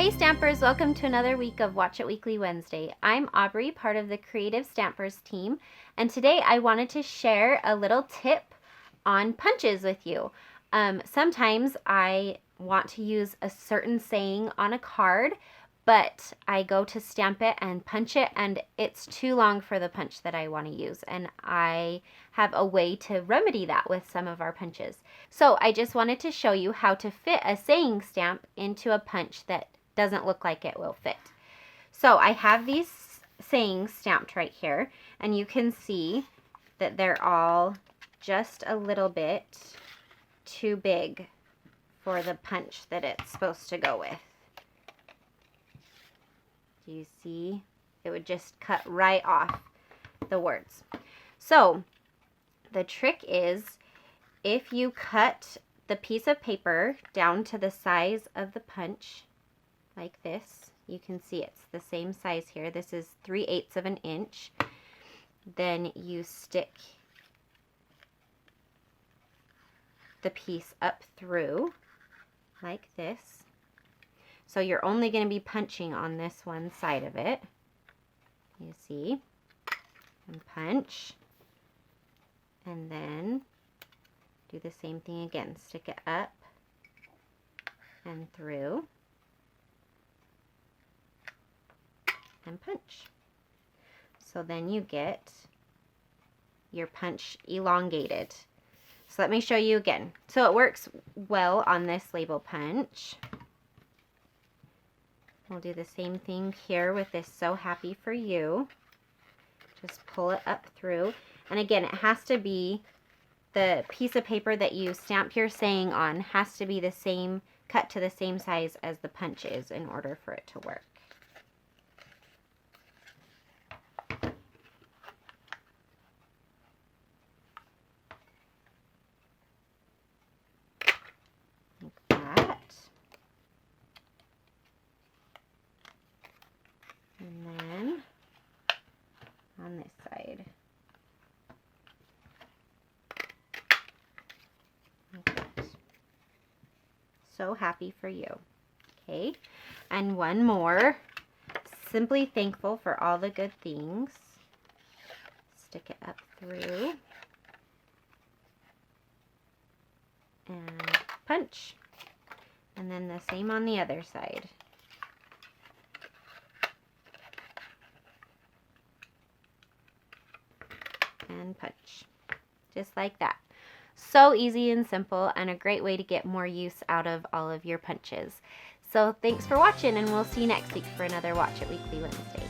Hey Stampers, welcome to another week of Watch It Weekly Wednesday. I'm Aubrey, part of the Creative Stampers team, and today I wanted to share a little tip on punches with you. Sometimes I want to use a certain saying on a card, but I go to stamp it and punch it and it's too long for the punch that I want to use, and I have a way to remedy that with some of our punches. So I just wanted to show you how to fit a saying stamp into a punch that doesn't look like it will fit. So I have these sayings stamped right here, and you can see that they're all just a little bit too big for the punch that it's supposed to go with. Do you see? It would just cut right off the words. So the trick is, if you cut the piece of paper down to the size of the punch, like this, you can see it's the same size here. This is 3/8 of an inch. Then you stick the piece up through like this. So you're only going to be punching on this one side of it. You see? And punch. And then do the same thing again. Stick it up and through. And punch. So then you get your punch elongated. So let me show you again. So it works well on this label punch. We'll do the same thing here with this So Happy For You. Just pull it up through. And again, it has to be, the piece of paper that you stamp your saying on has to be the same, cut to the same size as the punch is in order for it to work. And then on this side. Like that. So Happy For You. Okay, and one more. Simply Thankful for All the Good Things. Stick it up through. And punch. And then the same on the other side. And punch. Just like that. So easy and simple, and a great way to get more use out of all of your punches. So thanks for watching, and we'll see you next week for another Watch It Weekly Wednesday.